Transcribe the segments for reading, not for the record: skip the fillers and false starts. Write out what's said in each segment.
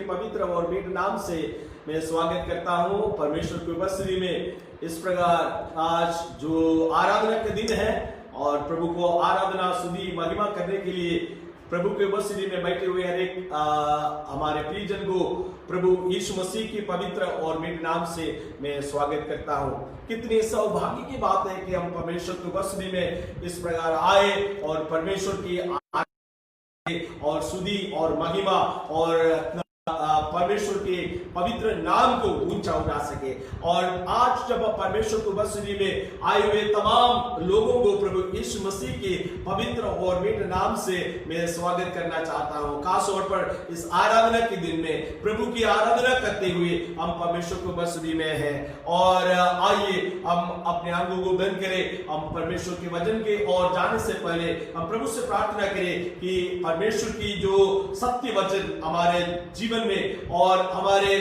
पवित्र और मीठे नाम से मैं स्वागत करता हूं परमेश्वर की उपस्थिति में। इस प्रकार आज जो आराधना के दिन है और प्रभु को आराधना स्तुति महिमा करने के लिए प्रभु की उपस्थिति में बैठे हुए हरेक हमारे प्रियजन को प्रभु यीशु मसीह की पवित्र और मीठे नाम से मैं स्वागत करता हूं। कितनी सौभाग्य की बात है कि हम परमेश्वर की उपस्थिति में इस प्रकार आए और परमेश्वर की और स्तुति और महिमा और परमेश्वर के पवित्र नाम को ऊंचा उठा सके। और आज जब परमेश्वर की उपस्थिति में आए हुए तमाम लोगों को प्रभु यीशु मसीह के पवित्र और मीठे नाम से मैं स्वागत करना चाहता हूं। खास तौर पर इस आराधना के दिन में प्रभु की आराधना करते हुए हम परमेश्वर की उपस्थिति में हैं। और आइए हम अपने आंखों को बंद करें, हम परमेश्वर के वचन के और जाने से पहले हम प्रभु से प्रार्थना करें कि परमेश्वर की जो सत्य वचन हमारे जीवन में और हमारे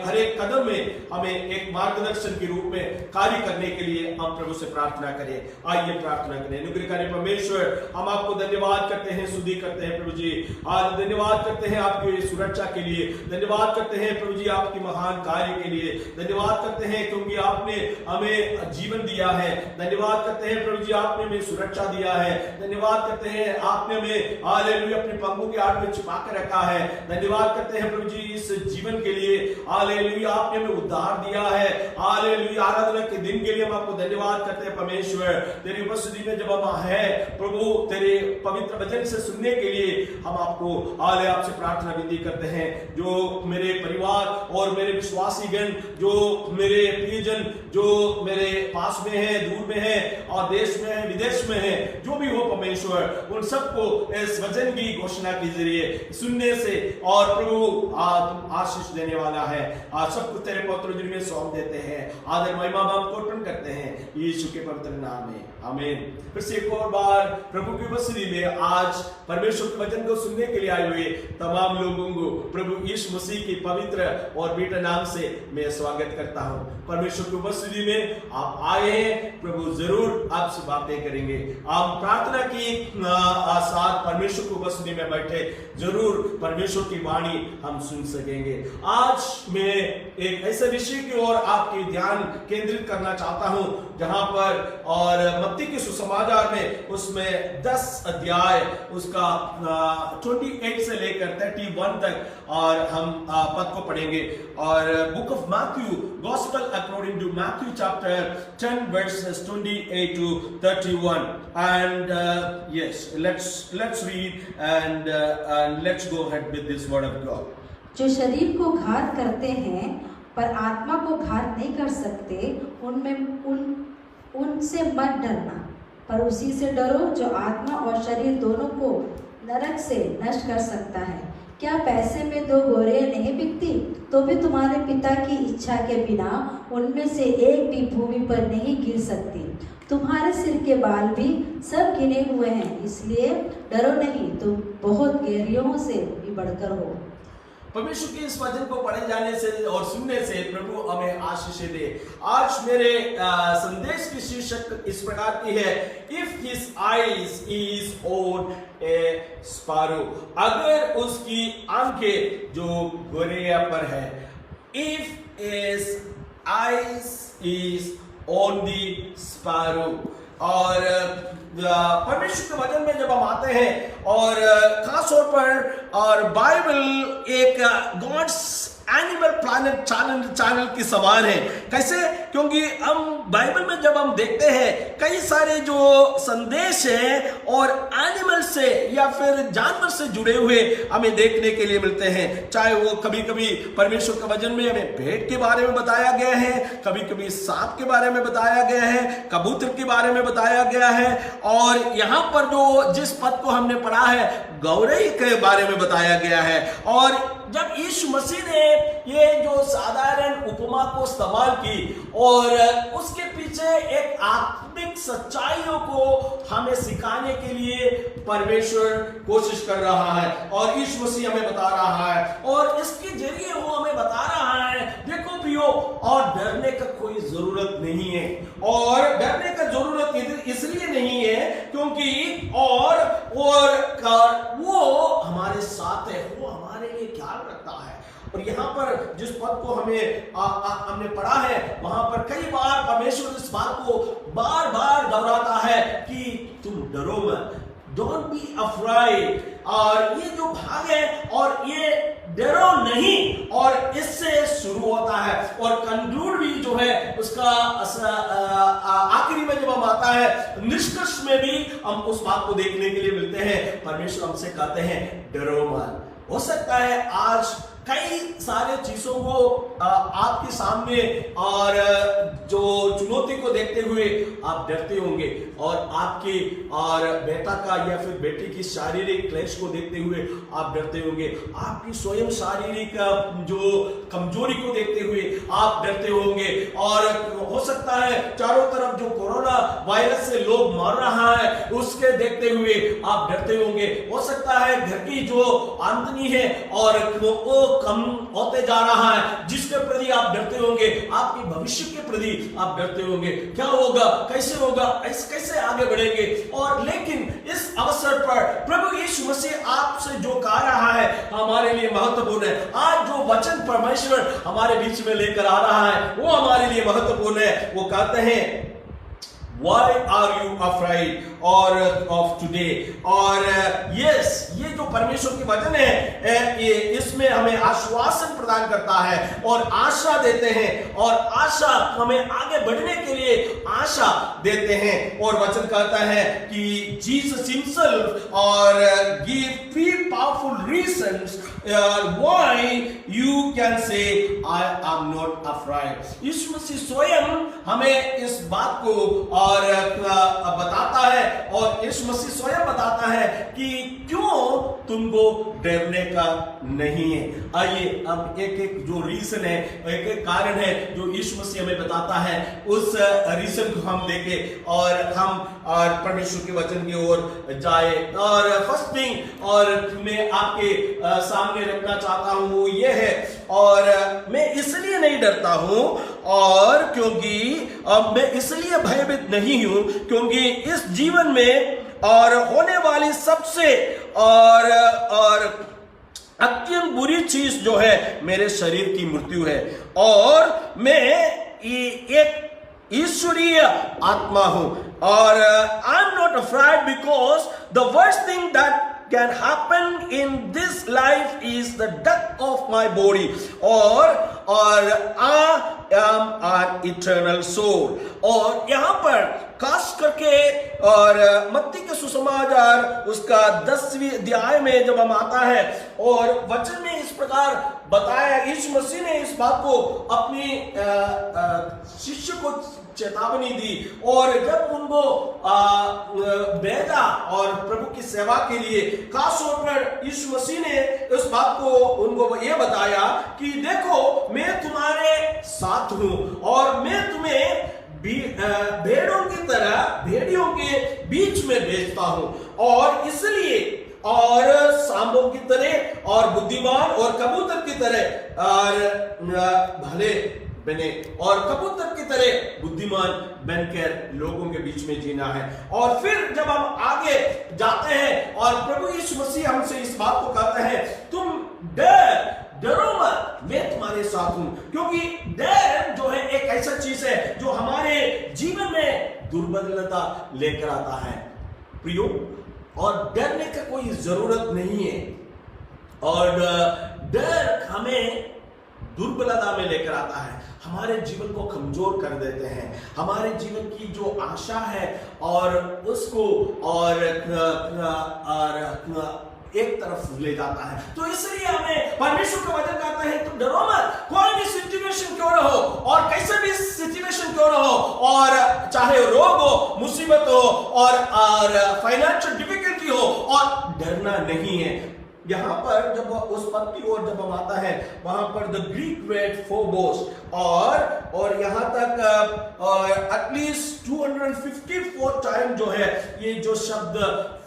हर एक कदम में हमें एक मार्गदर्शन के रूप में कार्य करने के लिए हम प्रभु से प्रार्थना करें। आइए प्रार्थना करें। अनुग्रहकारी परमेश्वर, हम आपको धन्यवाद करते हैं, स्तुति करते हैं प्रभु जी। आज धन्यवाद करते हैं आपकी सुरक्षा के लिए, धन्यवाद करते हैं प्रभु जी आपकी महान कार्य के लिए, धन्यवाद करते हैं क्योंकि आपने हमें जीवन दिया है, धन्यवाद करते हैं प्रभु जी आपने हमें सुरक्षा दिया है, धन्यवाद करते हैं आपने हमें हालेलुया अपने पंखों के आड़ में छिपा कर रखा है, धन्यवाद करते हैं प्रभु जी इस जीवन के लिए, हालेलुया आपने हमें उद्धार दिया है, हालेलुया आराधना के दिन के लिए हम आपको धन्यवाद करते हैं परमेश्वर। तेरी उपस्थिति में जब हम हैं प्रभु तेरे पवित्र वचन से सुनने के लिए हम आपको आपसे प्रार्थना विनती करते हैं। जो मेरे परिवार और मेरे विश्वासी गण, जो मेरे प्रियजन जो मेरे पास में है, दूर में है और देश में है, विदेश में है, जो भी हो परमेश्वर, उन सबको इस वचन की घोषणा के जरिए सुनने से और प्रभु आशीष देने वाला है। आज सब कुछ तेरे पवित्र में सौंप देते हैं। आदर महिमा हम अर्पण करते हैं यीशु के पवित्र नाम में, आमीन। फिर से एक और बार प्रभु की उपस्थिति में आज परमेश्वर के वचन को सुनने के लिए आए हुए तमाम लोगों को प्रभु यीशु मसीह के पवित्र और मीठे नाम से मैं स्वागत करता हूं। परमेश्वर की उपस्थिति में आप आए हैं, प्रभु जरूर आपसे बातें करेंगे। आप प्रार्थना की साथ परमेश्वर की उपस्थिति में बैठे जरूर परमेश्वर की वाणी हम सुन सकेंगे। आज मैं एक ऐसे विषय की ओर आपके ध्यान केंद्रित करना चाहता हूं जहां पर और मत्ती के सुसमाचार में उसमें 10 अध्याय उसका 28 से लेकर 31 तक और हम पद को पढ़ेंगे। और book of Matthew, gospel according to Matthew chapter 10 verses 28 to 31 and yes, let's read and let's go ahead with this word of God. जो शरीर को घात करते हैं पर आत्मा को घात नहीं कर सकते, उनसे मत डरना, पर उसी से डरो जो आत्मा और शरीर दोनों को नरक से नष्ट कर सकता है। क्या पैसे में 2 गोरियां नहीं बिकती? तो भी तुम्हारे पिता की इच्छा के बिना उनमें से एक भी भूमि पर नहीं गिर सकती। तुम्हारे सिर के बाल भी सब गिने हुए हैं, इसलिए डरो नहीं, तुम बहुत गहरियों से भी बढ़कर हो। परमेश्वर के इस वचन को पढ़े जाने से और सुनने से प्रभु हमें आशीष दे। आज मेरे संदेश की शीर्षक इस प्रकार की है, if his eyes is on a sparrow, अगर उसकी आंखें जो गोरिया पर है, if his eyes is on the sparrow. और परमेश्वर के वचन में जब हम आते हैं और खास तौर पर और बाइबल एक गॉड्स एनिमल प्लैनेट चैनल की समान है। कैसे? क्योंकि हम बाइबल में जब हम देखते हैं कई सारे जो संदेश हैं और एनिमल से या फिर जानवर से जुड़े हुए हमें देखने के लिए मिलते हैं। चाहे वो कभी कभी परमेश्वर के वचन में हमें भेड़ के बारे में बताया गया है, कभी कभी सांप के बारे में बताया गया है, कबूतर के बारे में बताया गया है, और यहाँ पर जो जिस पद को हमने पढ़ा है गौरई के बारे में बताया गया है। और जब यीशु मसीह ने ये जो साधारण उपमा को इस्तेमाल की और उसके पीछे एक आत्मिक सच्चाइयों को हमें सिखाने के लिए परमेश्वर कोशिश कर रहा है और यीशु मसीह हमें बता रहा है, और इसके जरिए वो हमें बता रहा है, देखो प्रियो, और डरने का कोई जरूरत नहीं है। और डरने का जरूरत इसलिए नहीं है क्योंकि और वो हमारे साथ है, वो हमारे लिए ख्याल रखता है। और यहाँ पर जिस पद को हमने पढ़ा है, वहां पर कई बार परमेश्वर इस बात को बार बार दोहराता है कि तुम डरो मत, डोंट बी अफ्राइड। और ये जो भाग है और ये डरो नहीं, और इससे शुरू होता है और कंक्लूड भी जो है उसका आखिरी में जब हम आता है, निष्कर्ष में भी हम उस बात को देखने के लिए मिलते हैं। परमेश्वर हमसे कहते हैं डरो मत। हो सकता है आज कई सारे चीजों को आपके सामने और जो चुनौती को देखते हुए आप डरते होंगे, और आपके और बेटा का या फिर बेटी की शारीरिक क्लेश को देखते हुए आप डरते होंगे, आपकी स्वयं शारीरिक जो कमजोरी को देखते हुए आप डरते होंगे, और हो सकता है चारों तरफ जो कोरोना वायरस से लोग मर रहा है उसके देखते हुए आप डरते होंगे। हो सकता है घर की जो आमदनी है और वो कम होते जा रहा है, जिसके प्रति आप डरते होंगे, आपके भविष्य के प्रति आप डरते होंगे, क्या होगा, कैसे होगा, कैसे आगे बढ़ेंगे। और लेकिन इस अवसर पर प्रभु यीशु मसीह आपसे जो कह रहा है हमारे लिए महत्वपूर्ण है। आज जो वचन परमेश्वर हमारे बीच में लेकर आ रहा है वो हमारे लिए महत्वपूर्ण है। वो कहते हैं Why are you afraid और of today? और यस, ये जो परमेश्वर की वचन है ये इसमें हमें आश्वासन प्रदान करता है और आशा देते हैं, और आशा हमें आगे बढ़ने के लिए आशा देते हैं। और वचन कहता है कि जीसस हिमसेल्फ और give 3 powerful reasons why you can say I am not afraid। यीशु मसीह स्वयं हमें इस बात को और बताता है, और यीशु मसीह स्वयं बताता है कि क्यों तुमको डरने का नहीं है। आइए अब एक एक जो रीजन है, एक एक कारण है जो यीशु मसीह हमें बताता है, उस रीजन को हम देखें और हम और परमेश्वर के वचन की ओर जाए। और फर्स्ट थिंग और मैं आपके सामने रखना चाहता हूं वो ये है, और मैं इसलिए नहीं डरता हूं और क्योंकि मैं इसलिए भयभीत नहीं हूं क्योंकि इस जीवन में और होने वाली सबसे और अत्यंत बुरी चीज जो है मेरे शरीर की मृत्यु है, और मैं एक ईश्वरीय आत्मा हूं। और I am not afraid because the worst thing that can happen in this life is the death of my body, or I am an eternal soul। और यहाँ पर खास करके और मत्ती के सुसमाचार उसका 10वीं अध्याय में जब हम आता है और वचन में इस प्रकार बताया, यीशु मसीह ने इस बात को अपनी शिष्य को चेतावनी दी, और जब उनको भेजा और प्रभु की सेवा के लिए, खास तौर पर यीशु मसीह ने इस बात को उनको ये बताया कि देखो मैं तुम्हारे साथ हूं और मैं तुम्हें भेड़ों की तरह भेड़ियों के बीच में भेजता हूं, और इसलिए और सांबों की तरह और बुद्धिमान और कबूतर की तरह और भले बने और कबूतर की तरह बुद्धिमान बनकर लोगों के बीच में जीना है। और फिर जब हम आगे जाते हैं और प्रभु यीशु मसीह हमसे इस बात को कहते हैं तुम डरो मत, मैं तुम्हारे साथ हूं, क्योंकि डर जो है एक ऐसा चीज है जो हमारे जीवन में दुर्बलता लेकर आता है प्रियो, और डरने का कोई जरूरत नहीं है। और डर हमें दुर्बलता में लेकर आता है, हमारे जीवन को कमजोर कर देते हैं, हमारे जीवन की जो आशा है और उसको और एक तरफ ले जाता है। तो इसलिए हमें परमेश्वर का वचन कहता है तुम डरो मत, कोई भी सिचुएशन क्यों ना हो और कैसे भी सिचुएशन क्यों ना हो, और चाहे रोग हो, मुसीबत हो और फाइनेंशियल डिफिकल्टी हो, और डरना नहीं है। यहाँ पर जब उस पद की ओर जब हम आता है वहां पर द ग्रीक वर्ड फोबोस, और यहाँ तक एटलीस्ट 254 टाइम जो है ये जो शब्द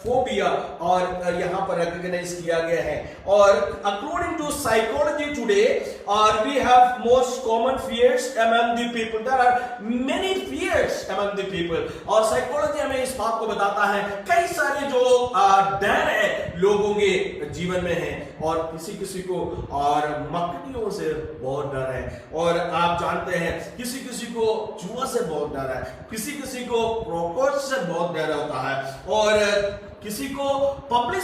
फोबिया और यहाँ पर रिकॉग्नाइज किया गया है। और अकॉर्डिंग टू साइकोलॉजी टुडे और we have most common fears among the people, there are many fears among the people, और साइकोलॉजी हमें इस बात को बताता है कई सारे जो डर है लोगों के जीवन में है। और किसी किसी को और मक्खियों से बहुत डर है, और आप जानते हैं किसी किसी को चूहा से बहुत डर है, किसी किसी को कॉकरोच से बहुत डर होता है, और किसी को पब्लिक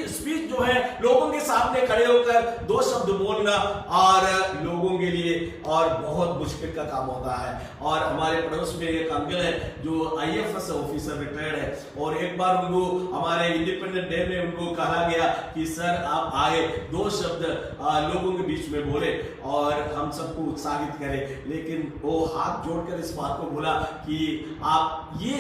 स्पीच जो है लोगों के सामने खड़े होकर 2 शब्द बोलना और लोगों के लिए और बहुत मुश्किल का काम होता है। और हमारे पड़ोस में एक अंकल है जो IAFS ऑफिसर रिटायर्ड है, और एक बार उनको हमारे इंडिपेंडेंट डे में उनको कहा गया कि सर आप आए 2 शब्द लोगों के बीच में बोले और हम सबको उत्साहित करें, लेकिन वो हाथ जोड़कर इस बात को बोला कि आप ये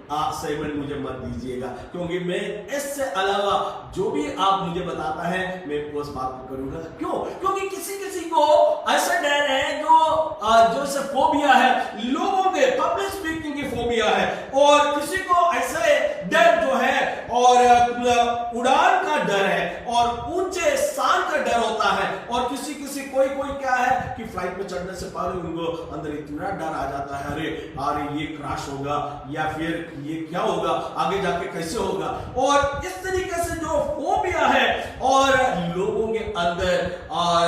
असाइनमेंट मुझे मत दीजिएगा, क्योंकि मैं इससे अलावा जो भी आप मुझे बताता है मैं उस बात को करूंगा। क्यों? क्योंकि किसी किसी को ऐसा डर है जो से फोबिया है, लोगों के पब्लिक स्पीकिंग की फोबिया है, और किसी को ऐसे डर जो है और उड़ान का डर है और ऊंचे स्थान का डर होता है, और किसी कोई क्या है कि फ्लाइट में चढ़ने से पहले उनको अंदर इतना डर आ जाता है, अरे ये क्रैश होगा या फिर ये क्या होगा, आगे जाके कैसे होगा, और इस तरीके से जो फोबिया है और लोगों के अंदर और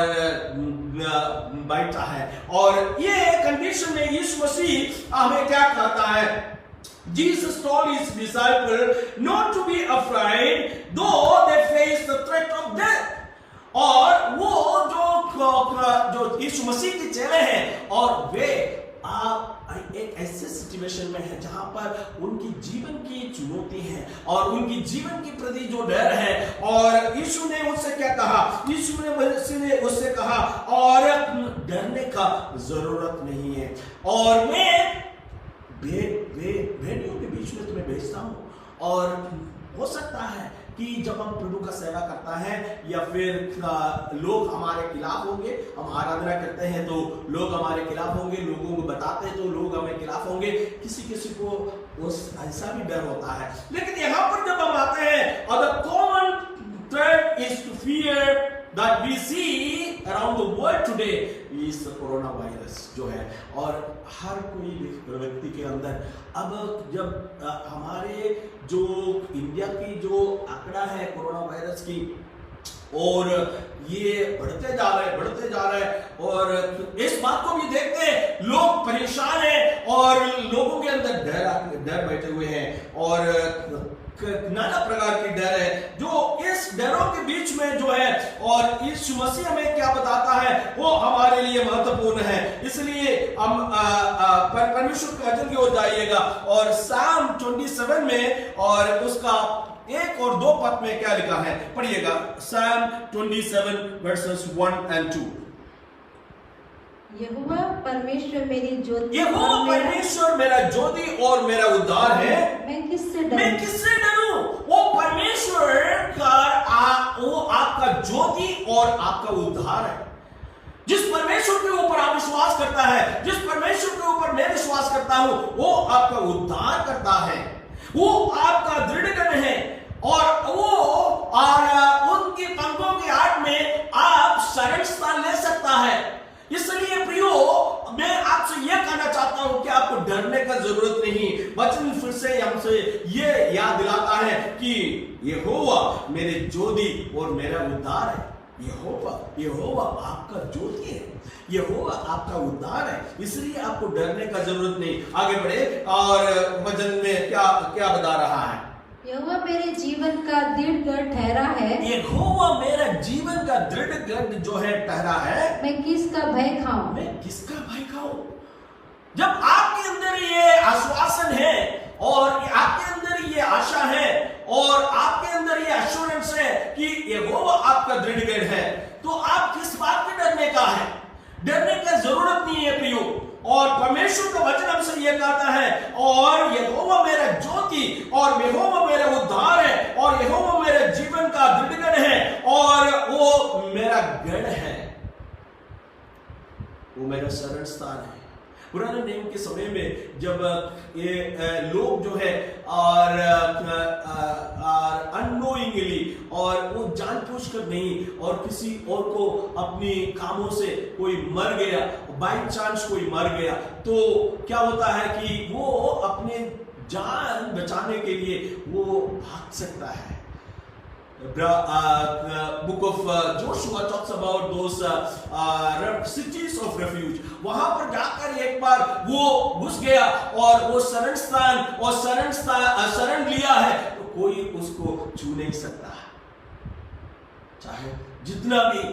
बैठा है। और ये कंडीशन में यीशु मसीह हमें क्या कहता है? Jesus told his disciples not to be afraid though they face the threat of death। और वो जो यीशु मसीह के चेले हैं और वे एक ऐसे सिचुएशन में है जहां पर उनकी जीवन की चुनौती है और उनकी जीवन के प्रति जो डर है, और यीशु ने उससे क्या कहा? यीशु ने उससे कहा और डरने का जरूरत नहीं है, और मैं भेड़ियों के बीच में तुम्हें भेजता हूं। और हो सकता है कि जब हम प्रभु का सेवा करता है या फिर लोग हमारे खिलाफ होंगे, हम आराधना करते हैं तो लोग हमारे खिलाफ होंगे, लोगों को बताते हैं तो लोग हमें खिलाफ होंगे, किसी को उस ऐसा भी डर होता है। लेकिन यहाँ पर जब हम आते हैं, और the common threat is to fear that we see around the world today is the corona virus जो है, और हर कोई व्यक्ति के अंदर अब जब हमारे जो इंडिया की जो आंकड़ा है कोरोना वायरस की, और ये बढ़ते जा रहे हैं, और इस बात को भी देखते हैं लोग परेशान हैं और लोगों के अंदर डर बैठे हुए हैं, और नाना प्रकार की डर है, जो इस डरों के बीच में जो है, और यीशु मसीह हमें क्या बताता है वो हमारे लिए महत्वपूर्ण है। इसलिए हम परमेश्वर के वचन की ओर जाइएगा, और साम 27 में और उसका 1 और 2 पद में क्या लिखा है पढ़िएगा। साम 27 वर्सेस 1 and 2। यहोवा परमेश्वर मेरी ज्योति, यहोवा परमेश्वर मेरा ज्योति और मेरा उद्धार है, मैं किससे डरूं? वो परमेश्वर वो आपका ज्योति और आपका उद्धार है। जिस परमेश्वर के ऊपर आप विश्वास करता है, जिस परमेश्वर के ऊपर मैं विश्वास करता हूं, वो आपका उद्धार करता है, वो आपका दृढ़गण है, और वो उनकी पंखों की आड़ में आप शरण स्थान ले सकता है। इसलिए प्रियो, मैं आपसे यह कहना चाहता हूं कि आपको डरने का जरूरत नहीं। वचन फिर से हमसे ये याद दिलाता है कि यहोवा मेरे ज्योति और मेरा उद्धार है। यहोवा आपका ज्योति है, यहोवा आपका उद्धार है, इसलिए आपको डरने का जरूरत नहीं। आगे बढ़े, और वचन में क्या बता रहा है? यहोवा मेरे जीवन का दृढ़ गढ़ ठहरा है, यहोवा मेरा जीवन का दृढ़ गढ़ जो है ठहरा है, मैं किसका भय खाऊं? मैं किसका भय खाऊं? जब आपके अंदर ये आश्वासन है और आपके अंदर ये आशा है और आपके अंदर ये एश्योरेंस है कि यहोवा आपका दृढ़ गढ़ है, तो आप किस बात के डरने का है? डरने का जरूरत नहीं है प्रियो। और परमेश्वर का वचन हमसे यह कहता है, और यहोवा मेरा ज्योति और यहोवा मेरा उद्धार है, और यहोवा मेरे जीवन का दृढ़गढ़ है, और वो मेरा गढ़ है, वो मेरा शरण स्थान है। पुराने नियम के समय में जब ये लोग जो है और अननोइंगली और वो जानबूझकर नहीं, और किसी और को अपनी कामों से कोई मर गया, बाई चांस कोई मर गया, तो क्या होता है कि वो अपने जान बचाने के लिए वो भाग सकता है। book of Joshua talks about those cities of refuge. वहां पर जाकर एक बार वो घुस गया और वो शरण लिया है, तो कोई उसको छू नहीं सकता, चाहे जितना भी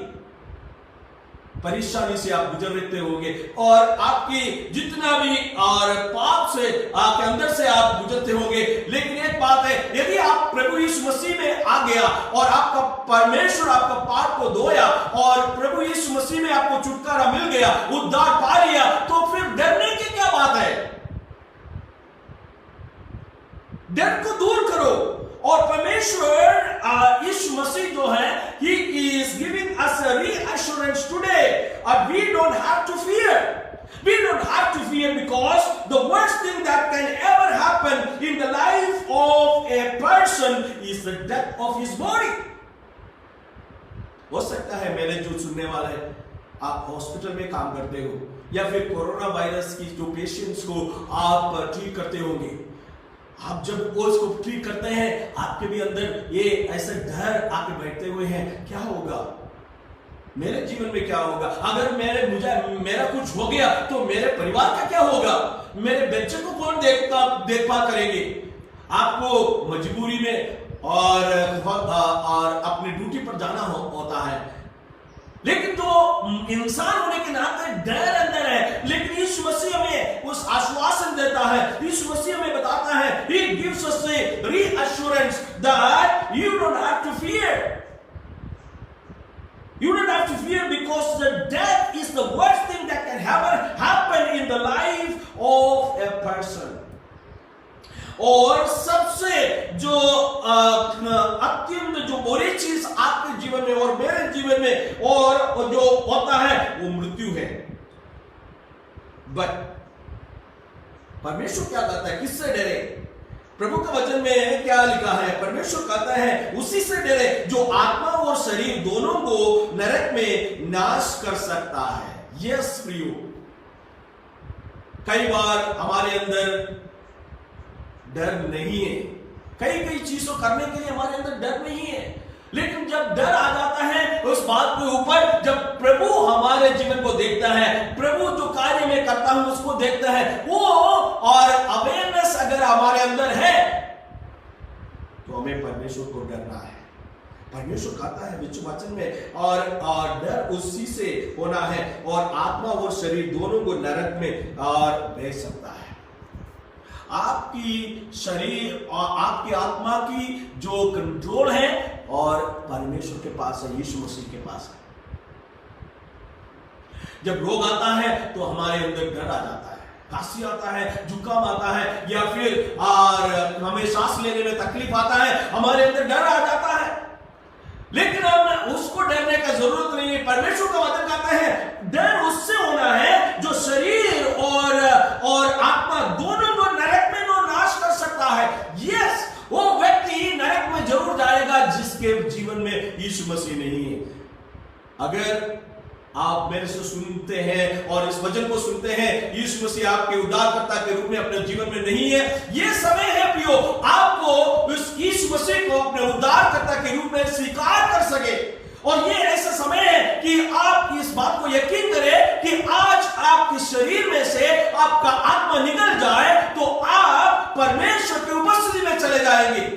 परेशानी से आप गुजर रहते होंगे और आपकी जितना भी और पाप से आपके अंदर से आप गुजरते होंगे। लेकिन एक बात है, यदि आप प्रभु यीशु मसीह में आ गया और आपका परमेश्वर आपका पाप को धोया और प्रभु यीशु मसीह में आपको छुटकारा मिल गया, उद्धार पा लिया, तो फिर डरने की क्या बात है? डर को दूर करो। और परमेश्वर यीशु मसीह जो है, he is giving us a reassurance today. We don't have to fear. We don't have to fear because the worst thing that can ever happen in the life of a person is the death of his body. हो सकता है मेरे जो सुनने वाले आप hospital में काम करते हो या फिर कोरोना वायरस की जो पेशेंट्स को आप ट्रीट करते होंगे, आप जब उसको ट्रीट करते हैं आपके भी अंदर ये ऐसा डर आके बैठते हुए हैं, क्या होगा मेरे जीवन में, क्या होगा अगर मेरा कुछ हो गया तो मेरे परिवार का क्या होगा, मेरे बच्चे को कौन देखभाल करेंगे। आपको मजबूरी में और अपनी ड्यूटी पर जाना होता है, लेकिन तो इंसान होने के नाते डर अंदर है। लेकिन यीशु मसीह हमें उस आश्वासन देता है, यीशु मसीह हमें बताता है, he gives us a reassurance that you don't have to fear. You don't have to fear because the death is the worst thing that can ever happen in the life of a person. और सबसे जो अत्यंत जो बुरी चीज आपके जीवन में और मेरे जीवन में और जो होता है वो मृत्यु है। बट परमेश्वर क्या कहता है, किससे डरे? प्रभु के वचन में क्या लिखा है? परमेश्वर कहता है उसी से डरे जो आत्मा और शरीर दोनों को नरक में नाश कर सकता है। यस प्रियो, कई बार हमारे अंदर डर नहीं है, कई चीजों करने के लिए हमारे अंदर डर नहीं है, लेकिन जब डर आ जाता है उस बात के ऊपर, जब प्रभु हमारे जीवन को देखता है, प्रभु जो कार्य में करता हूं उसको देखता है, वो और अवेयरनेस अगर हमारे अंदर है तो हमें परमेश्वर को डरना है। परमेश्वर कहता है वचन में और डर उसी से होना है और आत्मा और शरीर दोनों को नरक में और भेज सकता है। आपकी शरीर और आपकी आत्मा की जो कंट्रोल है और परमेश्वर के पास है, यीशु मसीह के पास है। जब रोग आता है तो हमारे अंदर डर आ जाता है, खांसी आता है, जुकाम आता है या फिर हमें सांस लेने में तकलीफ आता है, हमारे अंदर डर आ जाता है। लेकिन हम उसको डरने का जरूरत नहीं है। परमेश्वर का वचन कहता है डर उससे होना है जो शरीर और आत्मा दोनों को नरक में नाश कर सकता है। यस, वो व्यक्ति नरक में जरूर जाएगा जिसके जीवन में यीशु मसीह नहीं है। अगर आप मेरे से सुनते हैं और इस वचन को सुनते हैं, यीशु मसीह आपके उद्धारकर्ता के रूप में अपने जीवन में नहीं है, ये समय है प्रियो आपको उस यीशु मसीह को अपने उद्धारकर्ता के रूप में स्वीकार कर सके। और ये ऐसा समय है कि आप इस बात को यकीन करें कि आज आपके शरीर में से आपका आत्मा निकल जाए तो आप परमेश्वर की उपस्थिति में चले जाएंगे।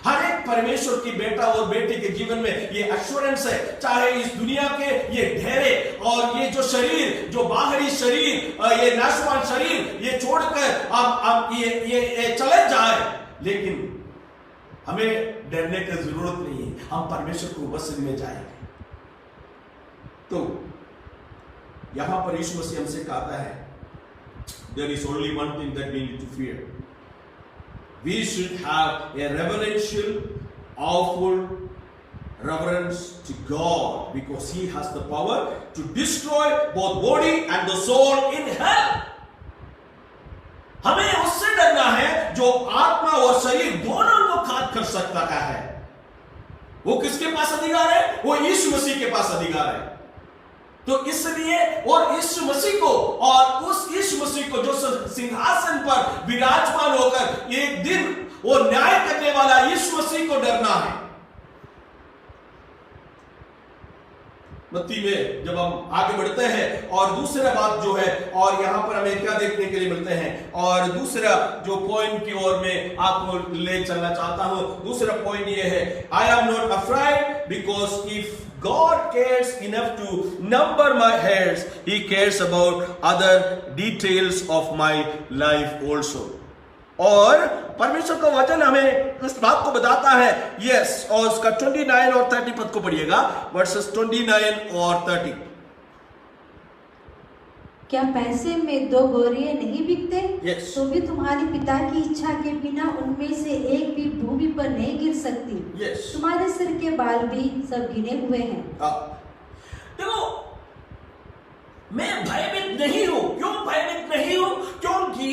हर एक परमेश्वर की बेटा और बेटी के जीवन में ये एश्योरेंस है, चाहे इस दुनिया के ये ढेरे और ये जो शरीर, जो बाहरी शरीर, ये नाशवान शरीर ये छोड़कर आप ये चले जाए, लेकिन हमें डरने की जरूरत नहीं है, हम परमेश्वर की उपस्थिति में जाएंगे। तो यहां पर यीशु मसीह हमसे कहता है there is only one thing that we need to fear. We should have a reverential, awful reverence to God because He has the power to destroy both body and the soul in hell. हमें उससे डरना है जो आत्मा और शरीर दोनों को घात कर सकता है। वो किसके पास अधिकार है? वो यीशु मसीह के पास अधिकार है। तो इसलिए और यीशु मसीह को और उस यीशु मसीह को जो सिंहासन पर विराजमान होकर एक दिन वो न्याय करने वाला यीशु मसीह को डरना है। मत्ती में जब हम आगे बढ़ते हैं और दूसरा बात जो है, और यहाँ पर हमें क्या देखने के लिए मिलते हैं, और दूसरा जो पॉइंट की ओर में आपको ले चलना चाहता हूं, दूसरा पॉइंट ये है, I am not afraid because if God cares enough to number my hairs, He cares about other details of my life also. और परमेश्वर का वचन हमें इस बात को बताता है, यस, और उसका 29 और 30 पद को पढ़िएगा, वर्सेस 29 और 30। क्या पैसे में 2 गोरिये नहीं बिकते? Yes. तो भी तुम्हारे पिता की इच्छा के बिना उनमें से एक भी भूमि पर नहीं गिर सकती। Yes. तुम्हारे सिर के बाल भी सब गिने हुए हैं। देखो, मैं भयभीत नहीं हूं। क्यों भयभीत नहीं हूं? क्योंकि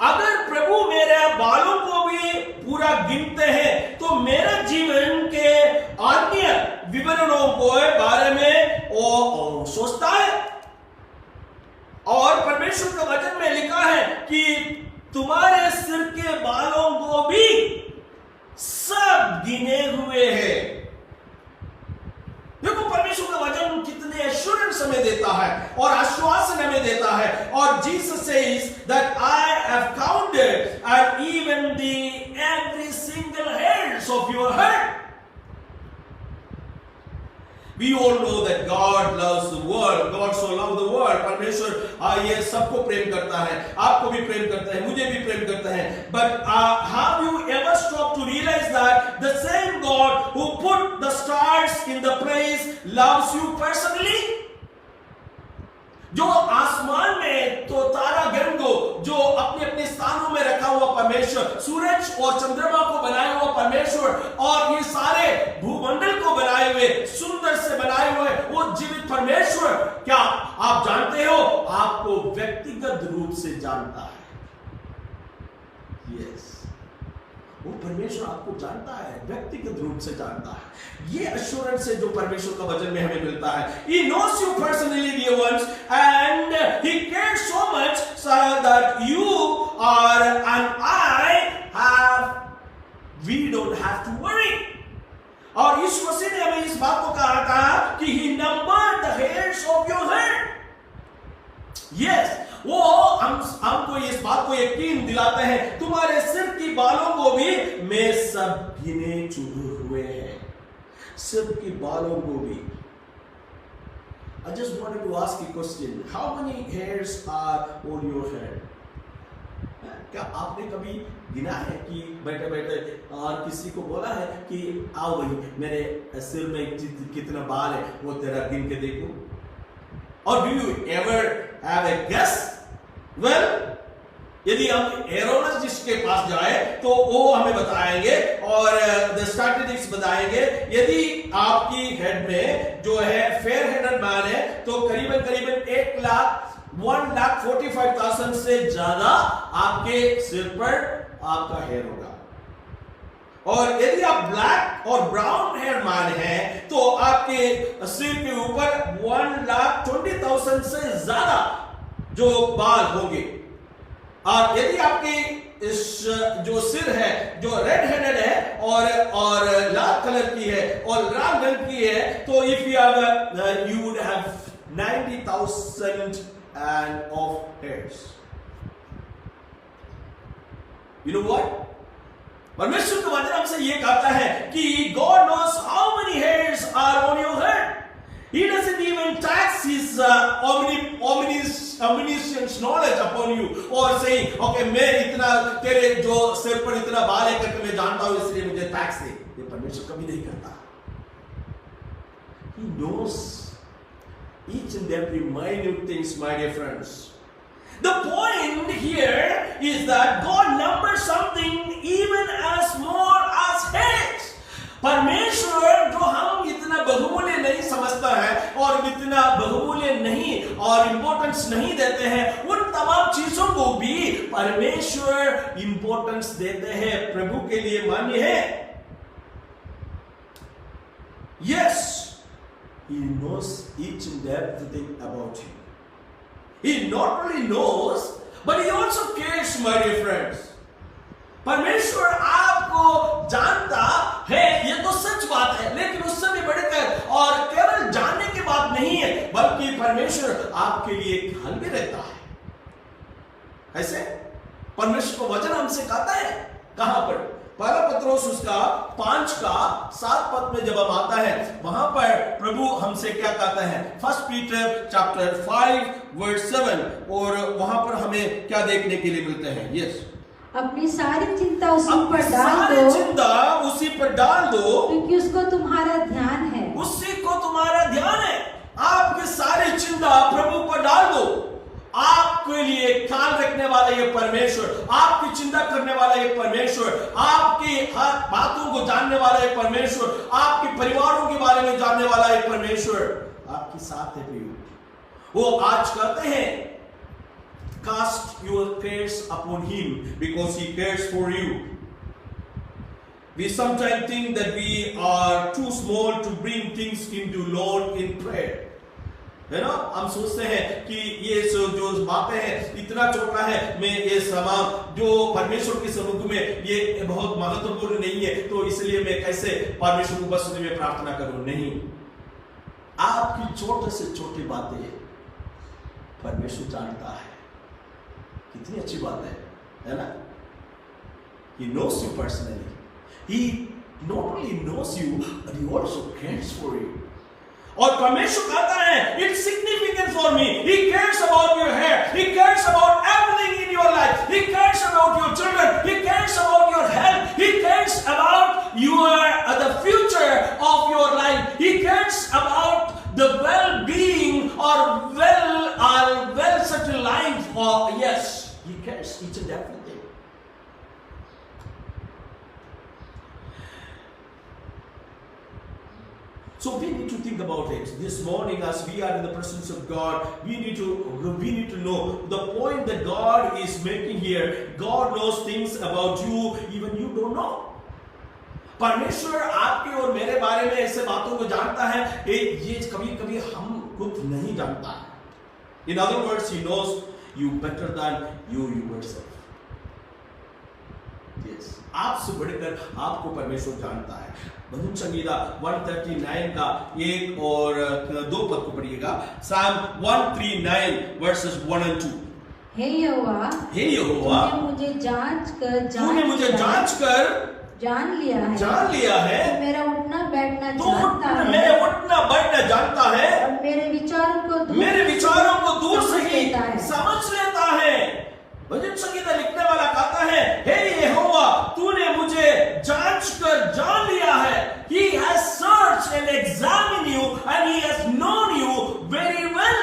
अगर प्रभु मेरे बालों को भी पूरा गिनते हैं तो मेरा जीवन के अन्य विवरणों को बारे में वो सोचता है। और परमेश्वर का वचन में लिखा है कि तुम्हारे सिर के बालों को भी सब गिने हुए हैं। देखो, परमेश्वर का वचन कितने एश्योरेंस हमें देता है और आश्वासन हमें देता है। और Jesus says that I have counted and even the every single hairs of your head. We all know that God loves the world. God so loved the world. परमेश्वर ये सबको प्रेम करता है, आपको भी प्रेम करता है, मुझे भी प्रेम करता है। But have you ever stopped to realize that the same God who put the stars in the place loves you personally? जो आसमान में तो तारा गण को जो अपने अपने स्थानों में रखा हुआ परमेश्वर, सूरज और चंद्रमा को बनाए हुआ परमेश्वर, और ये सारे भूमंडल को बनाए हुए, सुंदर से बनाए हुए वो जीवित परमेश्वर, क्या आप जानते हो, आपको व्यक्तिगत रूप से जानता है। यस, वो परमेश्वर आपको जानता है, व्यक्तिगत रूप से जानता है। ये एश्योरेंस है जो परमेश्वर का वचन में हमें मिलता है। He knows you personally, dear ones, and He cares so much so that you are and we don't have to worry. और यीशु मसीह ने हमें इस बात को कहा था कि He numbered the hairs of your head. Yes, वो हमको इस बात को यकीन दिलाते हैं, तुम्हारे सिर की बालों को भी मैं सब गिने चुने हुए हैं, सिर की बालों को भी। I just wanted to ask you a question. How many hairs are on your head? क्या आपने कभी गिना है कि बैठे बैठे और किसी को बोला है कि आओ भाई मेरे सिर में कितना बाल है वो तेरा गिन के देखो? Or do you ever have a guess? Well, यदि हम एरोलॉजिस्ट के पास जाए तो वो हमें बताएंगे और द स्टैटिस्टिक्स बताएंगे, यदि आपकी हेड में जो है फेयर हेडेड मैन है तो करीबन 1,45,000 से ज्यादा आपके सिर पर आपका हेयर होगा। और यदि आप ब्लैक और ब्राउन हेयर मैन है तो आपके सिर के ऊपर 1,20,000 से ज्यादा जो बाल होंगे। और यदि आपकी इस जो सिर है जो रेड हेडेड है और लाल कलर की है और लाल रंग की है तो if you would have 90,000 and of hairs. You know what? परमेश्वर का वचन हमसे ये कहता है कि God knows how many hairs are on your head. He doesn't even tax his omniscience knowledge upon you or saying, okay, मैं इतना तेरे जो सिर पर इतना बाल है करके मैं जानता हूं इसलिए मुझे टैक्स दे। ये परमेश्वर कभी नहीं करता। He knows each and every minute things, my dear friends. The point here is that God numbers something even as more as hairs. परमेश्वर जो हम इतना बहुमूल्य नहीं समझता है और इतना बहुमूल्य नहीं और इंपॉर्टेंस नहीं देते हैं, उन तमाम चीजों को भी परमेश्वर इंपॉर्टेंस देते हैं, प्रभु के लिए मान्य है। Yes, He knows each and everything about you. He not only knows, but He also cares, my dear friends. परमेश्वर आपको जानता है, ये तो सच बात है, लेकिन उससे भी बढ़कर और केवल जानने की बात नहीं परमेश्वर आपके लिए ख्याल में रहता है। ऐसे परमेश्वर का वचन हमसे कहता है, कहां पर? पहला पत्रोस उसका 5:7 में जब हम आता है, वहां पर प्रभु हमसे क्या कहता है? 1 पीटर चैप्टर 5:7, और वहां पर हमें क्या देखने के लिए मिलते हैं? यस, अपनी सारी चिंता उसी पर डाल सारी दो, चिंता उसी पर डाल दो, क्योंकि उसको तुम्हारा ध्यान है। उसी को तुम्हारा ध्यान है। आपकी सारी चिंता प्रभु पर डाल दो। आपके लिए ख्याल रखने वाला ये परमेश्वर, आपकी चिंता करने वाला ये परमेश्वर, आपकी हर बातों को जानने वाला ये परमेश्वर, आपके परिवारों के बारे में जानने वाला ये परमेश्वर आपके साथ है प्रियो। वो आज कहते हैं, cast your cares upon him because he cares for you. We sometimes think that we are too small to bring things into Lord in prayer. है ना? हम सोचते हैं कि ये जो बातें हैं इतना छोटा है, मैं ये सवाल जो परमेश्वर के समुख में ये बहुत महत्वपूर्ण नहीं है, तो इसलिए मैं कैसे परमेश्वर को बस में प्रार्थना करूं? नहीं, आपकी छोटे से छोटी बातें परमेश्वर जानता है। कितनी अच्छी बात है ना? He knows you personally. He not only knows you, but he also cares for you. और परमेश्वर कहता है, it's significant for me. He cares about your hair. He cares about everything in your life. He cares about your children. He cares about your health. He cares about your the future of your life. He cares about the well-being or well settled life. Or yes, he cares each and everything. So we need to think about it. This morning, as we are in the presence of God, we need to know the point that God is making here. God knows things about you, even you don't know. परमेश्वर आपके और मेरे बारे में ऐसे बातों को जानता है, ये कभी-कभी हम खुद नहीं जानता है. In other words, he knows you better than you yourself. Yes. आपसे बढ़कर आपको परमेश्वर जानता है. भजन संगीता 139 का 1 और 2 पद को पढ़िएगा. Psalm 139 verses 1 and 2. हे यहोवा, तूने मुझे जांच कर जान लिया है, तो मेरा उठना बैठना जानता है, और मेरे विचारों को दूर से ही समझ लेता है. भजन संगीता लिखने वाला कहता है, हे यहोवा, तूने मुझे जांच कर जान लिया है. He has searched and examined you and he has known you very well.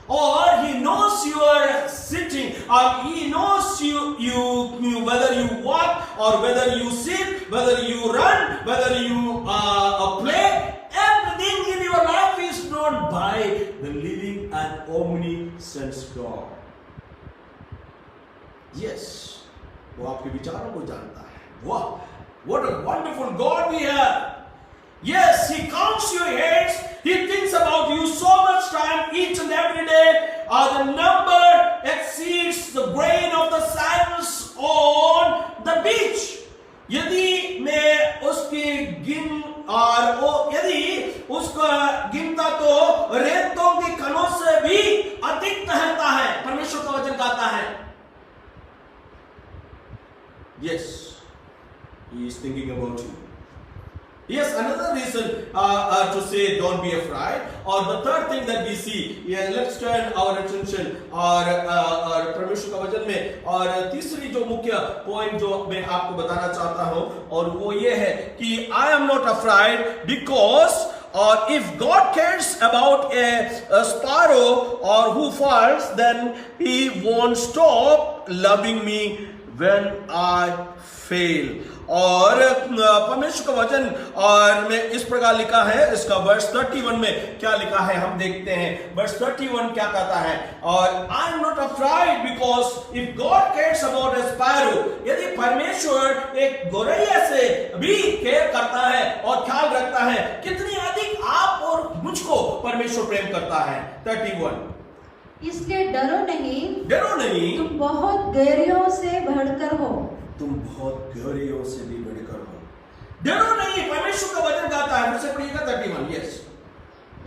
Or he knows your sitting, or he knows you whether you walk or whether you sit, whether you run, whether you play. Everything in your life is known by the living and omniscient God. Yes, वो आपके विचारों को जानता है. वाह, what a wonderful God we have. Yes, he counts your hairs. He thinks about you so much time each and every day. The number exceeds the grain of the sands on the beach. यदि मैं उसकी यदि उसका गिनता तो रेतों के कणों से भी अधिक ठहरता है. परमेश्वर का वचन कहता है. Yes, he is thinking about you. Yes, another reason to say don't be afraid. Or the third thing that we see, let's turn our attention और परमेश्वर का वचन में. और तीसरी जो मुख्य पॉइंट जो मैं आपको बताना चाहता हूं, और वो ये है कि I am not afraid because if God cares about a sparrow or who falls, then he won't stop loving me when I fail. और परमेश्वर का वचन और में इस प्रकार लिखा है. इसका वर्ष 31 में क्या लिखा है हम देखते हैं. वर्ष 31 क्या कहता है? और I am not afraid because if God cares about a sparrow, यदि परमेश्वर एक गौरैया से भी केयर करता है और ख्याल रखता है, कितनी अधिक आप और मुझको परमेश्वर प्रेम करता है. 31. इसलिए डरो नहीं, तुम बहुत गहरियों से बढ़कर हो. तुम बहुत गहरियों से भी बढ़कर हो. डरो नहीं, परमेश्वर का वचन कहता है. फिर से पढ़िएगा 31. यस,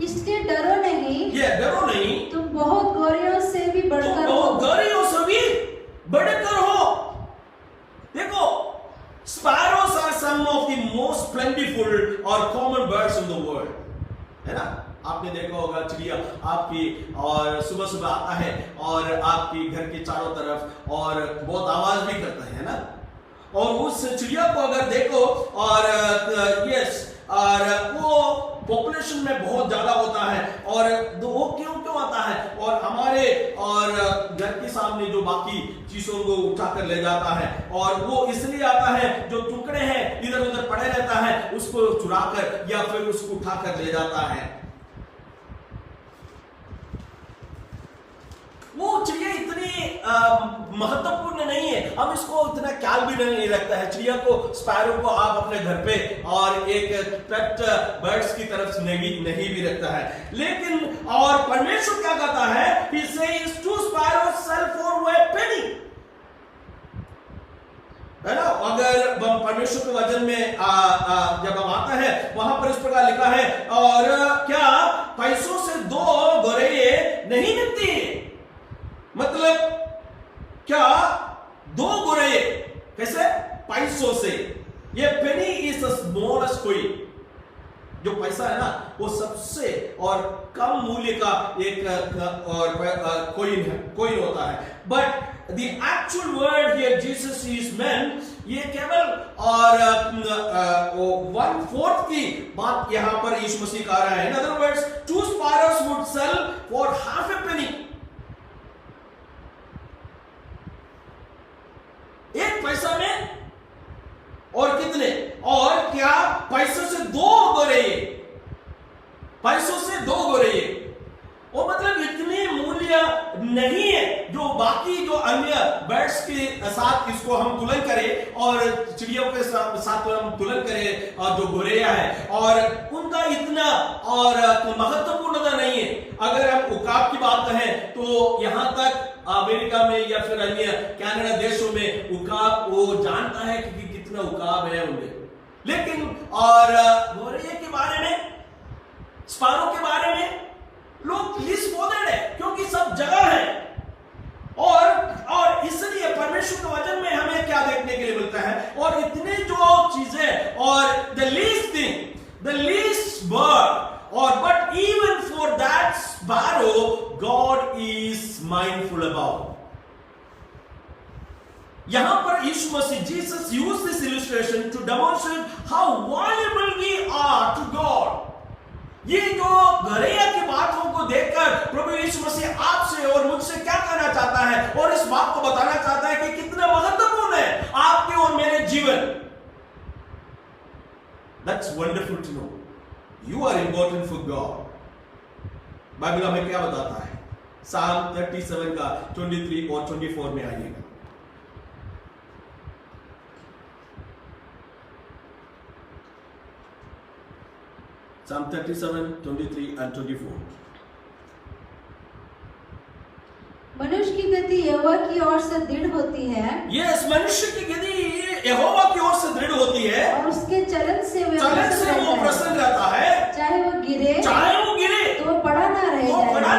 इसलिए डरो नहीं, ये डरो नहीं, तुम बहुत गौरियों से भी तुम बढ़कर हो। बहुत गौरियों से भी बढ़कर हो। देखो, sparrows are some of the most plentiful or common birds in the world, है ना? आपने देखा होगा चिड़िया आपकी और सुबह सुबह आता है और आपकी घर के चारों तरफ और बहुत आवाज भी करता है ना? और उस चिड़िया को अगर देखो और यस, और वो पॉपुलेशन में बहुत ज्यादा होता है और वो क्यों आता है और हमारे और घर के सामने जो बाकी चीजों को उठाकर ले जाता है और वो इसलिए आता है, जो टुकड़े हैं इधर उधर पड़े रहता है उसको चुराकर या फिर उसको उठाकर ले जाता है। वो चिड़िया इतनी महत्वपूर्ण नहीं है, हम इसको इतना ख्याल भी नहीं रखता है। चिड़िया को, स्पैरो को आप अपने घर पे और एक पेट बर्ड्स की तरफ नहीं भी रखता है। लेकिन और परमेश्वर क्या कहता है? He says two sparrows sell for a penny, है ना? अगर परमेश्वर के वचन में जब हम आता है वहां पर इस प्रकार लिखा है, और क्या पैसों से 2 गौरैये नहीं मिलती? मतलब क्या 2 गौरैये कैसे? पैसों से। ये पेनी इज द स्मॉलेस्ट कॉइन, जो पैसा है ना वो सबसे और कम मूल्य का एक और कॉइन होता है। But the actual word here Jesus is meant, ये केवल और 1/4 की बात यहां पर यीशु मसीह कह रहा है। In other words, 2 sparrows would sell for half a penny। 1 पैसा में और कितने? और क्या पैसों से 2 गौरैये, पैसों से 2 गौरैये, वो मतलब इतनी मूल्य नहीं है जो बाकी जो अन्य बर्ड्स के साथ इसको हम तुलन करें और चिड़ियों के साथ हम तुलन करें और जो गौरैया है और उनका इतना और महत्वपूर्णता नहीं है। अगर हम उकाब की बात करें तो यहां तक अमेरिका में या फिर अन्य कनाडा देशों में उकाब वो जानता है कि कितना उकाब है उनमें, लेकिन और गौरैया के बारे में, स्पारो के बारे में लोग लिस्ट बोलेड है क्योंकि सब जगह है। और इसलिए परमेश्वर के वचन में हमें क्या देखने के लिए मिलता है, और इतने जो चीजें और the least thing, the least bird, और but even for that sparrow God is mindful about. यहां पर Yeshu Masih Jesus used this illustration to demonstrate how valuable we are to God. ये जो गौरैया की बातों को देखकर प्रभु यीशु मसीह आपसे और मुझसे क्या कहना चाहता है, और इस बात को बताना चाहता है कि कितना महत्वपूर्ण है आपके और मेरे जीवन। That's wonderful to know. You are important for God. Bible हमें क्या बताता है? Psalm 37 का 23 और 24 में आइएगा। Psalm 37, 23 and 24. मनुष्य की गति यहोवा की ओर से दृढ़ होती है। यस, मनुष्य की गति यहोवा की ओर से दृढ़ होती है और उसके चलन से वो प्रसन्न रहता है। चाहे वो गिरे तो वो पड़ा ना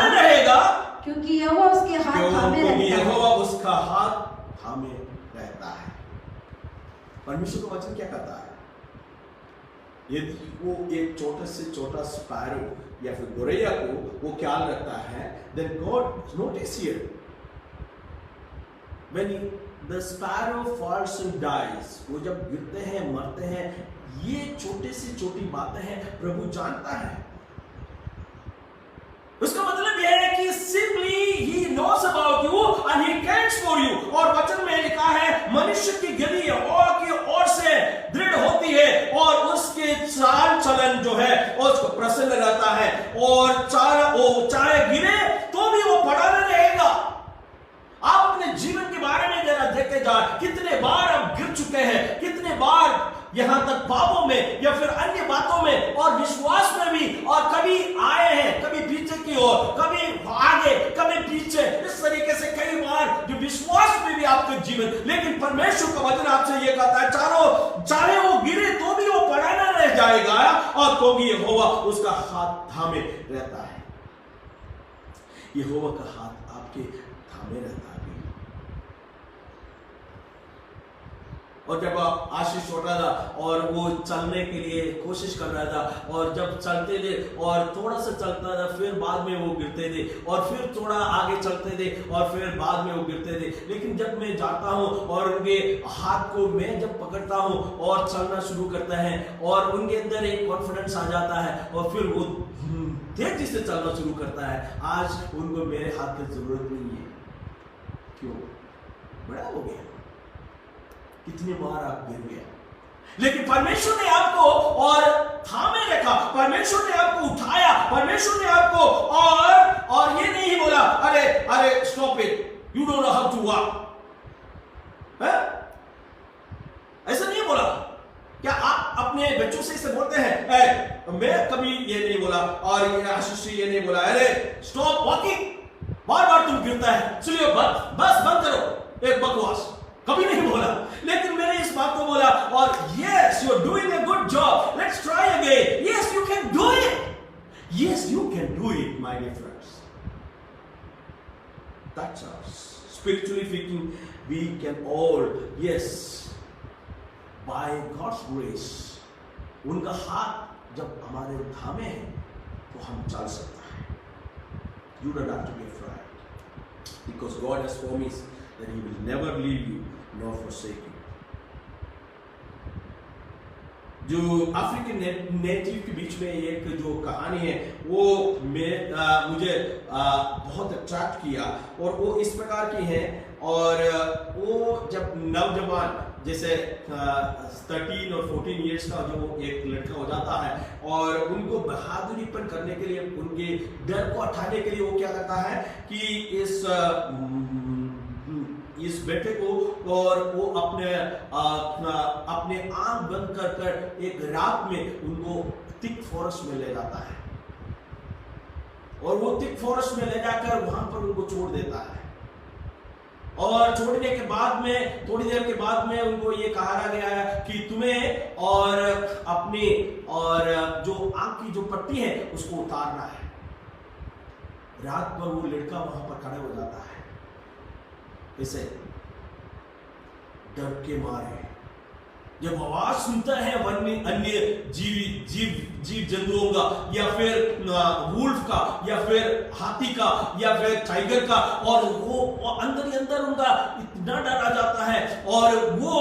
रहेगा, क्योंकि यहोवा उसके हाथ थामे रहता है। यहोवा उसका हाथ थामे रहता है। परमेश्वर का वचन क्या कहता है? यदि वो एक छोटे से छोटा स्पैरो या फिर गौरैया को वो ख्याल रखता है, then God notice here when the sparrow falls and dies, वो जब गिरते हैं, मरते हैं, ये छोटे से छोटी बातें हैं, प्रभु जानता है। उसका मतलब यह है कि simply he knows about you and he cares for you। और वचन में लिखा है मनुष्य की गति यहोवा की ओर से दृढ़ होती है और उसके चाल चलन जो है उसको प्रसन्न रहता है, और चाहे गिरे तो भी वो पड़ा न रहेगा। आप अपने जीवन के बारे में जरा देखे जाए, कितने बार आप गिर चुके हैं, कितने बार यहां तक पापों में या फिर अन्य बातों में और विश्वास में भी, और कभी आए हैं, कभी पीछे की ओर, कभी आगे, कभी पीछे, इस तरीके से कई बार जो विश्वास में भी आपके जीवन। लेकिन परमेश्वर का वचन आपसे यह कहता है चाहे वो गिरे तो भी वो पड़ा ना रह जाए। जाएगा और क्योंकि यहोवा उसका हाथ थामे रहता है। यहोवा का हाथ आपके थामे रहता है। और जब आशीष छोटा था और वो चलने के लिए कोशिश कर रहा था, और जब चलते थे और थोड़ा सा चलता था, फिर बाद में वो गिरते थे, और फिर थोड़ा आगे चलते थे और फिर बाद में वो गिरते थे। लेकिन जब मैं जाता हूँ और उनके हाथ को मैं जब पकड़ता हूँ और चलना शुरू करता है, और उनके अंदर एक कॉन्फिडेंस आ जाता है, और फिर वो तेजी से चलना शुरू करता है। आज उनको मेरे हाथ की जरूरत नहीं है। क्यों? बड़ा हो गया, कितनी बार आप गिर गए, लेकिन परमेश्वर ने आपको और थामे रखा, परमेश्वर ने आपको उठाया, परमेश्वर ने आपको और ये नहीं बोला अरे अरे stop it, you don't know how to walk, ऐसा नहीं बोला। क्या आप अपने बच्चों से इसे बोलते हैं? मैं कभी ये नहीं बोला, और ये आशीष ये नहीं बोला अरे स्टॉप वॉकिंग, बार बार तुम गिरता है, चलिए बस बंद करो, एक बकवास, कभी नहीं बोला। लेकिन मैंने इस बात को बोला, और yes you are doing a good job, let's try again, yes you can do it, yes you can do it my dear friends. That's us. Spiritually speaking, we can all, yes, by God's grace, उनका हाथ जब हमारे थामे है तो हम चल सकते हैं। You don't have to be afraid, because God has promised that He will never leave you nor forsake you. जो अफ्रीकन नेटिव के बीच में एक जो कहानी है वो मुझे बहुत अट्रैक्ट किया, और वो इस प्रकार की है। और वो जब नौजवान जैसे 13 और 14 इयर्स का जो एक लड़का हो जाता है, और उनको बहादुरीपन करने के लिए, उनके डर को हटाने के लिए वो क्या करता है कि इस बेटे को, और वो अपने आंख बंद कर एक रात में उनको थिक फॉरेस्ट में ले जाता है, और वो थिक फॉरेस्ट में ले जाकर वहां पर उनको छोड़ देता है। और छोड़ने के बाद में थोड़ी देर के बाद में उनको ये कहा गया है कि तुम्हें और अपनी और जो आंख की जो पट्टी है उसको उतारना है। रात भर वो लड़का वहां पर खड़ा हो जाता है, इसे डर के मारे। जब आवाज सुनता है अन्य जीव जंतुओं का, या फिर वुल्फ का, या फिर हाथी का, या फिर टाइगर का, और वो अंदर ही अंदर उनका इतना डर आ जाता है, और वो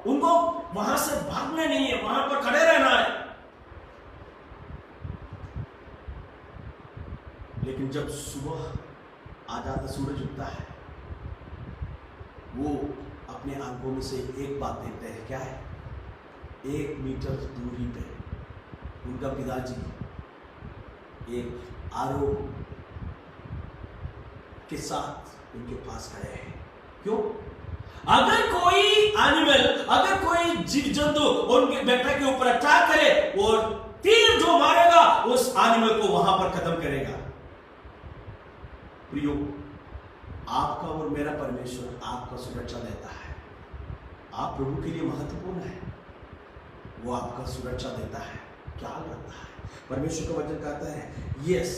उनको वहां से भागना नहीं है, वहां पर खड़े रहना है। लेकिन जब सुबह आ जाता, सूरज उगता है, वो अपने आंखों में से एक बात देखते हैं, क्या है? 1 मीटर दूरी पे उनका पिताजी एक आरो के साथ उनके पास खड़े हैं। क्यों? अगर कोई एनिमल, अगर कोई जीव जंतु उनके बेटे के ऊपर अटैक करे, और तीर जो मारेगा उस एनिमल को वहां पर खत्म करेगा। प्रियो, आपका और मेरा परमेश्वर आपका सुरक्षा देता है। आप प्रभु के लिए महत्वपूर्ण है, वो आपका सुरक्षा देता है, ख्याल रखता है। परमेश्वर का वचन कहता है, yes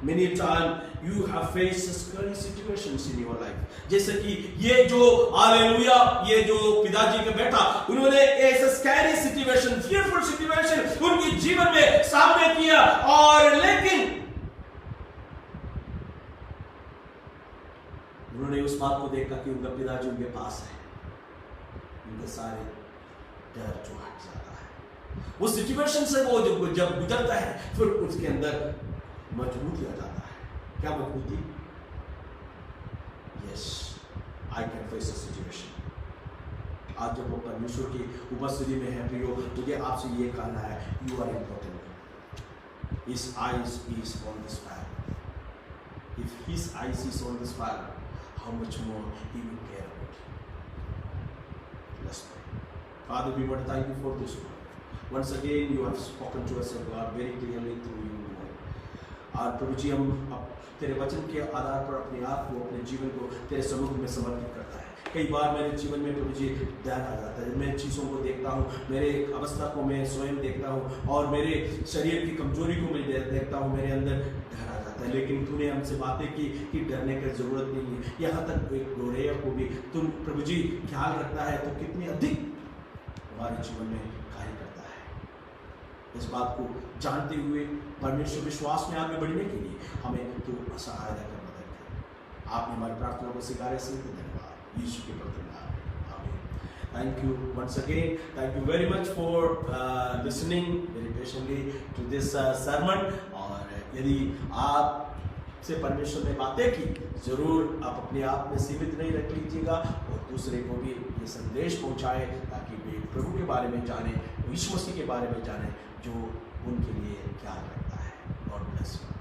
many time you have faced scary situations in your life. जैसे कि ये जो हालेलुया, ये जो पिताजी का बेटा, उन्होंने ऐसे स्कैरी सिचुएशन, फियरफुल सिचुएशन उनके जीवन में सामने किया, और लेकिन उन्होंने उस बात को देखा कि उनका पिताजी उनके पास है, उनके सारे डर जो हट जाता है। उस सिचुएशन से वो जब गुजरता है, फिर उसके अंदर मजबूती आ जाता है। क्या मजबूती? Yes, I can face a situation. आज जब वो परमेश्वर की उपस्थिति में है प्रियो, मुझे आपसे ये कहना है, you are important. His eyes is on this fire. If his eyes is on this fire, how much more He will care about you. Let's pray. Father, we want to thank you for this word. Once again, you have spoken to us, God, very clearly through you, Lord. और प्रभु जी, हम तेरे वचन के आधार पर अपने आप को, अपने जीवन को तेरे सम्मुख में समर्पित करता है। कई बार मेरे जीवन में प्रभु जी डर आ जाता है। मैं चीज़ों को देखता हूँ, मेरे अवस्था को मैं स्वयं देखता हूँ और मेरे शरीर की कमजोरी को मैं देखता हूँ, मेरे अंदर डर आ जाता है। लेकिन तूने हमसे बातें की कि डरने की जरूरत नहीं है। यहाँ तक एक गोरेया को भी तुम प्रभु जी ख्याल रखता है तो कितनी अधिक हमारे जीवन में कार्य करता है। इस बात को जानते हुए परमेश्वर विश्वास में आगे बढ़ने के लिए हमें तू सहायता कर मदद कर। आपने हमारी प्रार्थना को स्वीकार इसलिए धन्यवाद यीशु के प्रति। Thank you once again. Thank you very much for listening very patiently to this sermon. और यदि आप से परमेश्वर ने बातें की, जरूर आप अपने आप में सीमित नहीं रख लीजिएगा और दूसरे को भी ये संदेश पहुंचाए ताकि वे प्रभु के बारे में जाने, यीशु मसीह के बारे में जाने जो उनके लिए ख्याल रखता है। God bless you.